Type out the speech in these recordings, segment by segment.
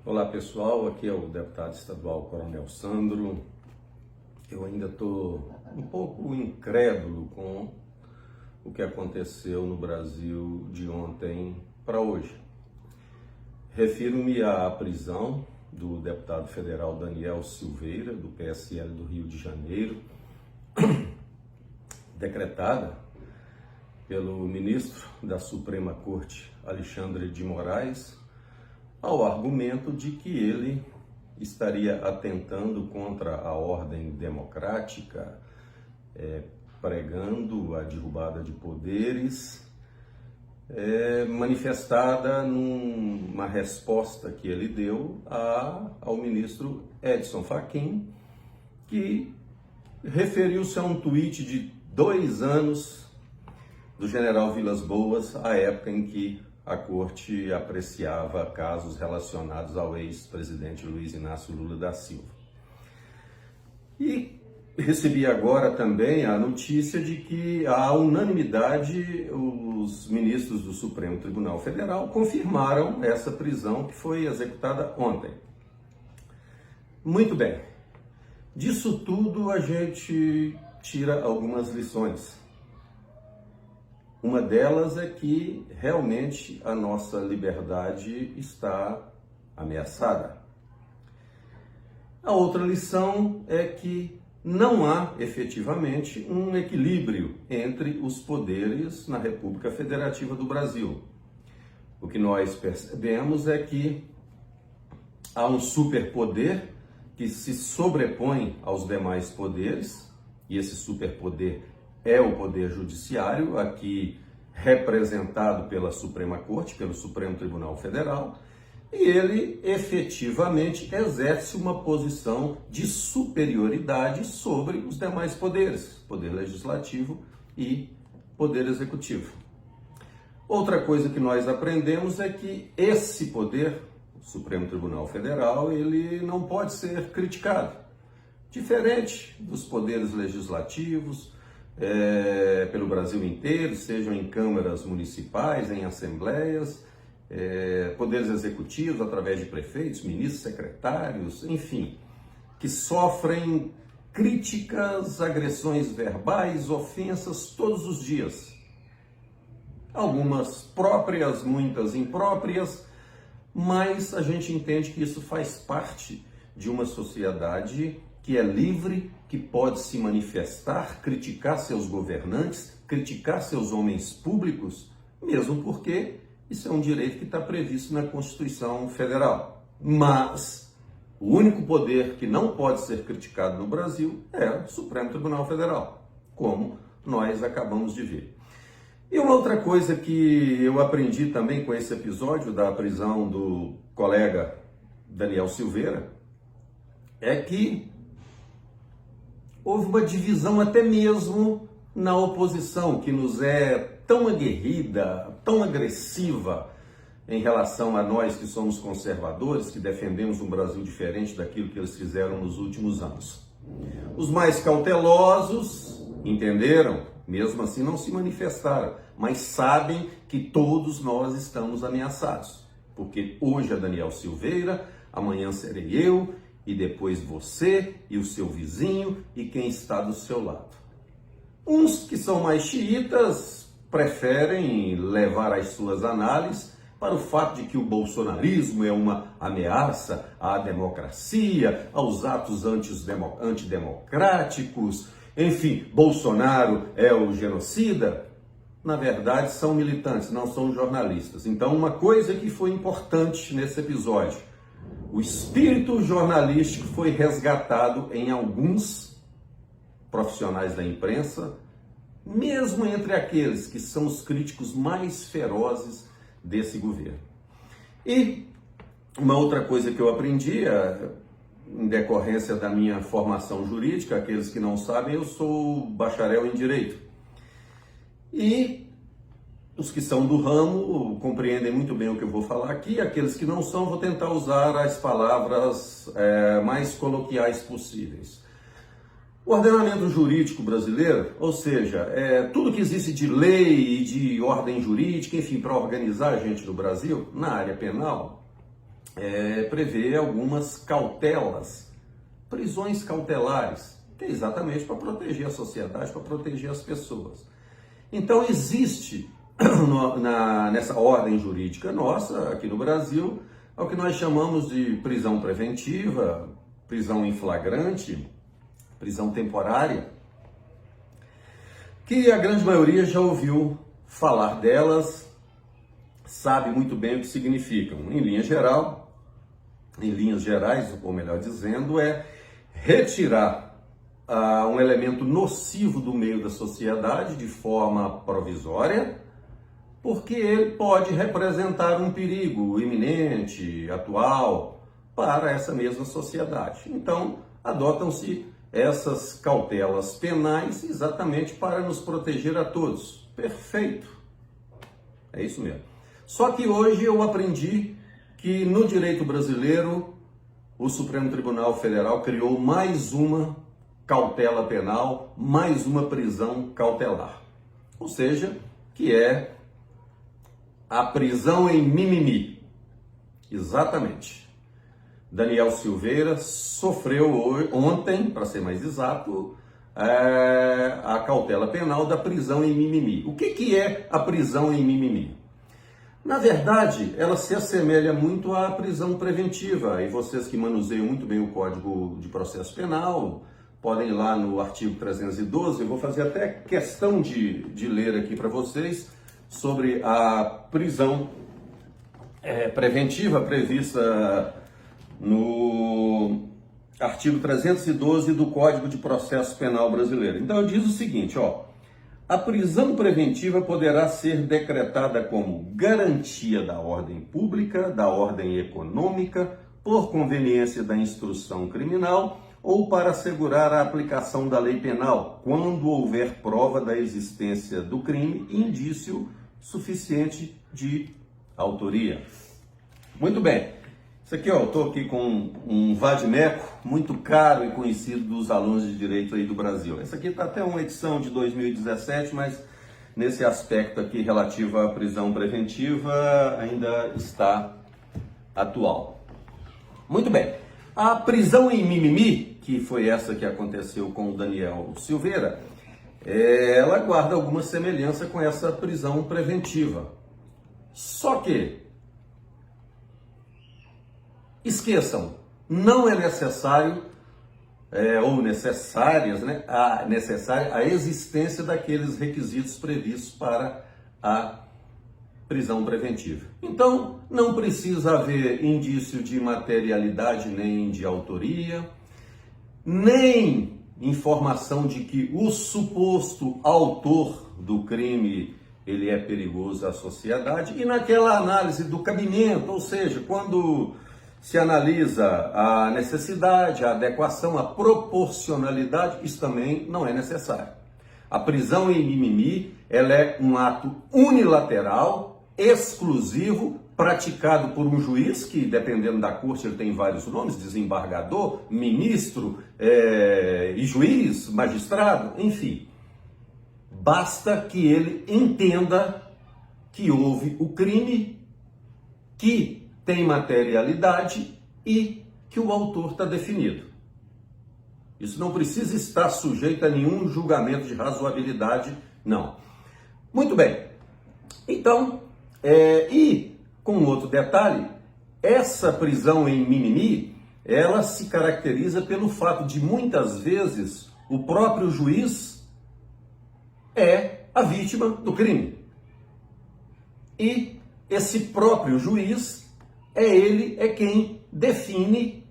Olá pessoal, aqui é o deputado estadual Coronel Sandro. Eu ainda estou um pouco incrédulo com o que aconteceu no Brasil de ontem para hoje. Refiro-me à prisão do deputado federal Daniel Silveira, do PSL do Rio de Janeiro, decretada pelo ministro da Suprema Corte, Alexandre de Moraes, ao argumento de que ele estaria atentando contra a ordem democrática, pregando a derrubada de poderes, manifestada numa resposta que ele deu ao ministro Edson Fachin, que referiu-se a um tweet de 2 anos do general Vilas Boas, à época em que a corte apreciava casos relacionados ao ex-presidente Luiz Inácio Lula da Silva. E recebi agora também a notícia de que, à unanimidade, os ministros do Supremo Tribunal Federal confirmaram essa prisão que foi executada ontem. Muito bem. Disso tudo a gente tira algumas lições. Uma delas é que realmente a nossa liberdade está ameaçada. A outra lição é que não há efetivamente um equilíbrio entre os poderes na República Federativa do Brasil. O que nós percebemos é que há um superpoder que se sobrepõe aos demais poderes, e esse superpoder é o Poder Judiciário, aqui representado pela Suprema Corte, pelo Supremo Tribunal Federal, e ele efetivamente exerce uma posição de superioridade sobre os demais poderes, Poder Legislativo e Poder Executivo. Outra coisa que nós aprendemos é que esse poder, o Supremo Tribunal Federal, ele não pode ser criticado, diferente dos poderes legislativos, pelo Brasil inteiro, sejam em câmaras municipais, em assembleias, poderes executivos através de prefeitos, ministros, secretários, enfim, que sofrem críticas, agressões verbais, ofensas todos os dias. Algumas próprias, muitas impróprias, mas a gente entende que isso faz parte de uma sociedade que é livre, que pode se manifestar, criticar seus governantes, criticar seus homens públicos, mesmo porque isso é um direito que está previsto na Constituição Federal. Mas o único poder que não pode ser criticado no Brasil é o Supremo Tribunal Federal, como nós acabamos de ver. E uma outra coisa que eu aprendi também com esse episódio da prisão do colega Daniel Silveira é que houve uma divisão até mesmo na oposição, que nos é tão aguerrida, tão agressiva em relação a nós que somos conservadores, que defendemos um Brasil diferente daquilo que eles fizeram nos últimos anos. Os mais cautelosos entenderam, mesmo assim não se manifestaram, mas sabem que todos nós estamos ameaçados, porque hoje é Daniel Silveira, amanhã serei eu, e depois você e o seu vizinho e quem está do seu lado. Uns que são mais xiitas preferem levar as suas análises para o fato de que o bolsonarismo é uma ameaça à democracia, aos atos antidemocráticos, enfim, Bolsonaro é o genocida. Na verdade, são militantes, não são jornalistas. Então, uma coisa que foi importante nesse episódio: o espírito jornalístico foi resgatado em alguns profissionais da imprensa, mesmo entre aqueles que são os críticos mais ferozes desse governo. E uma outra coisa que eu aprendi, em decorrência da minha formação jurídica, aqueles que não sabem, eu sou bacharel em Direito. E os que são do ramo compreendem muito bem o que eu vou falar aqui, aqueles que não são, vou tentar usar as palavras mais coloquiais possíveis. O ordenamento jurídico brasileiro, ou seja, tudo que existe de lei e de ordem jurídica, enfim, para organizar a gente do Brasil, na área penal, prevê algumas cautelas, prisões cautelares, que é exatamente para proteger a sociedade, para proteger as pessoas. Então existe nessa ordem jurídica nossa, aqui no Brasil, o que nós chamamos de prisão preventiva, prisão em flagrante, prisão temporária, que a grande maioria já ouviu falar delas, sabe muito bem o que significam. Em linhas gerais, ou melhor dizendo, é retirar um elemento nocivo do meio da sociedade de forma provisória, porque ele pode representar um perigo iminente, atual, para essa mesma sociedade. Então, adotam-se essas cautelas penais exatamente para nos proteger a todos. Perfeito. É isso mesmo. Só que hoje eu aprendi que no direito brasileiro o Supremo Tribunal Federal criou mais uma cautela penal, mais uma prisão cautelar. Ou seja, que é a prisão em mimimi. Exatamente. Daniel Silveira sofreu ontem, para ser mais exato, a cautela penal da prisão em mimimi. O que é a prisão em mimimi? Na verdade, ela se assemelha muito à prisão preventiva. E vocês que manuseiam muito bem o Código de Processo Penal, podem ir lá no artigo 312, eu vou fazer até questão de ler aqui para vocês sobre a prisão preventiva prevista no artigo 312 do Código de Processo Penal brasileiro. Então diz o seguinte, a prisão preventiva poderá ser decretada como garantia da ordem pública, da ordem econômica, por conveniência da instrução criminal ou para assegurar a aplicação da lei penal, quando houver prova da existência do crime e indício suficiente de autoria. Muito bem. Isso aqui, eu estou aqui com um vade-mecum muito caro e conhecido dos alunos de direito aí do Brasil. Essa aqui está até uma edição de 2017, mas nesse aspecto aqui relativo à prisão preventiva ainda está atual. Muito bem. A prisão em mimimi, que foi essa que aconteceu com o Daniel Silveira, ela guarda alguma semelhança com essa prisão preventiva. Só que, esqueçam, não é necessário, necessária a existência daqueles requisitos previstos para a prisão preventiva. Então, não precisa haver indício de materialidade nem de autoria, nem informação de que o suposto autor do crime ele é perigoso à sociedade, e naquela análise do cabimento, ou seja, quando se analisa a necessidade, a adequação, a proporcionalidade, isso também não é necessário. A prisão em mimimi, ela é um ato unilateral, exclusivo, praticado por um juiz, que dependendo da corte ele tem vários nomes, desembargador, ministro, e juiz, magistrado, enfim. Basta que ele entenda que houve o crime, que tem materialidade e que o autor está definido. Isso não precisa estar sujeito a nenhum julgamento de razoabilidade, não. Muito bem. Então, e com outro detalhe, essa prisão em mimimi, ela se caracteriza pelo fato de muitas vezes o próprio juiz é a vítima do crime. E esse próprio juiz é quem define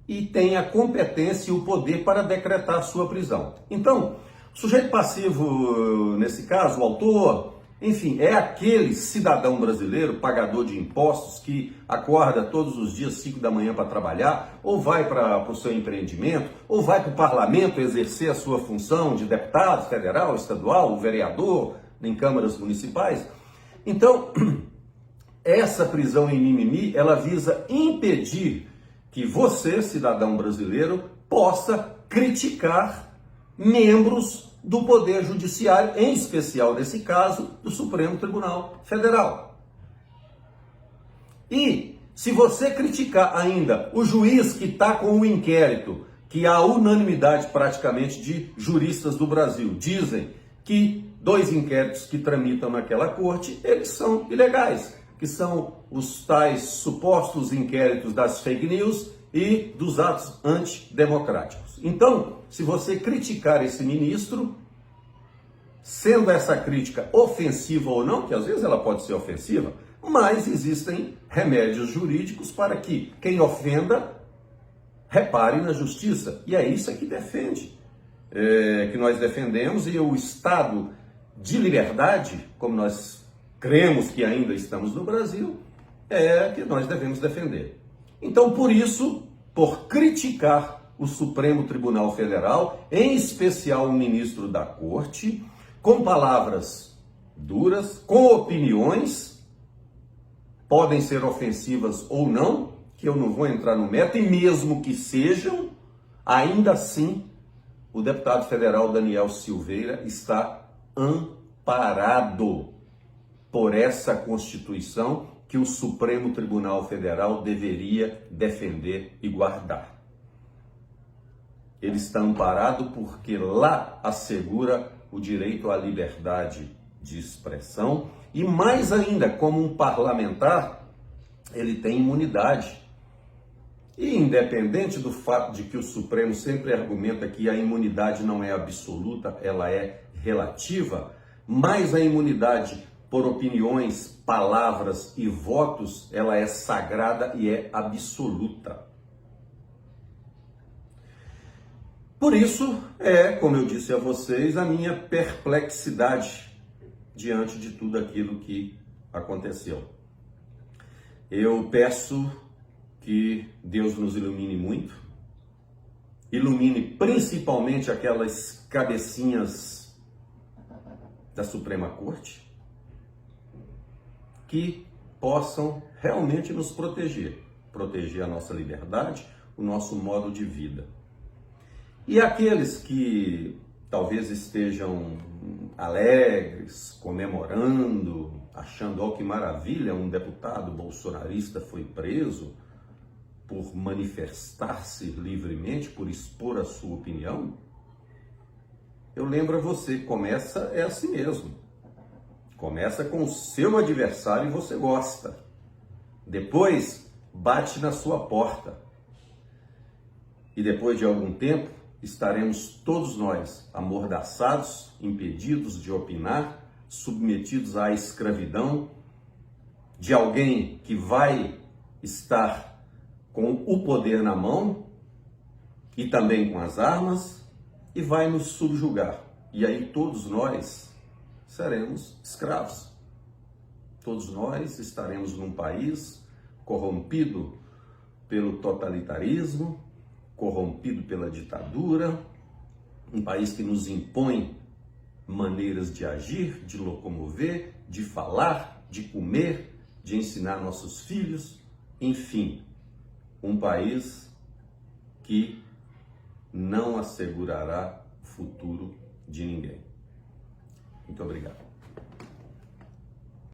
e tem a competência e o poder para decretar a sua prisão. Então, o sujeito passivo, nesse caso, o autor, enfim, é aquele cidadão brasileiro, pagador de impostos, que acorda todos os dias 5 da manhã para trabalhar, ou vai para o seu empreendimento, ou vai para o parlamento exercer a sua função de deputado federal, estadual, vereador, em câmaras municipais. Então, essa prisão em mimimi, ela visa impedir que você, cidadão brasileiro, possa criticar membros do Poder Judiciário, em especial, nesse caso, do Supremo Tribunal Federal. E Se você criticar ainda o juiz que está com o inquérito, que a unanimidade praticamente de juristas do Brasil dizem que 2 inquéritos que tramitam naquela corte, eles são ilegais, que são os tais supostos inquéritos das fake news e dos atos antidemocráticos. Então, se você criticar esse ministro, sendo essa crítica ofensiva ou não, que às vezes ela pode ser ofensiva, mas existem remédios jurídicos para que quem ofenda repare na justiça. E é isso que defende, que nós defendemos, e o Estado de liberdade, como nós cremos que ainda estamos no Brasil, é que nós devemos defender. Então, por isso, por criticar o Supremo Tribunal Federal, em especial o ministro da Corte, com palavras duras, com opiniões, podem ser ofensivas ou não, que eu não vou entrar no mérito, e mesmo que sejam, ainda assim, o deputado federal Daniel Silveira está amparado por essa Constituição que o Supremo Tribunal Federal deveria defender e guardar. Ele está amparado porque lá assegura o direito à liberdade de expressão e, mais ainda, como um parlamentar, ele tem imunidade. E independente do fato de que o Supremo sempre argumenta que a imunidade não é absoluta, ela é relativa, mas a imunidade por opiniões, palavras e votos, ela é sagrada e é absoluta. Por isso, como eu disse a vocês, a minha perplexidade diante de tudo aquilo que aconteceu. Eu peço que Deus nos ilumine muito, ilumine principalmente aquelas cabecinhas da Suprema Corte, que possam realmente nos proteger a nossa liberdade, o nosso modo de vida. E aqueles que talvez estejam alegres, comemorando, achando, ó, que maravilha, um deputado bolsonarista foi preso por manifestar-se livremente, por expor a sua opinião, eu lembro a você, começa assim mesmo. Começa com o seu adversário e você gosta. Depois, bate na sua porta. E depois de algum tempo, estaremos todos nós amordaçados, impedidos de opinar, submetidos à escravidão de alguém que vai estar com o poder na mão e também com as armas e vai nos subjugar. E aí todos nós seremos escravos. Todos nós estaremos num país corrompido pelo totalitarismo, corrompido pela ditadura, um país que nos impõe maneiras de agir, de locomover, de falar, de comer, de ensinar nossos filhos, enfim, um país que não assegurará o futuro de ninguém. Muito obrigado.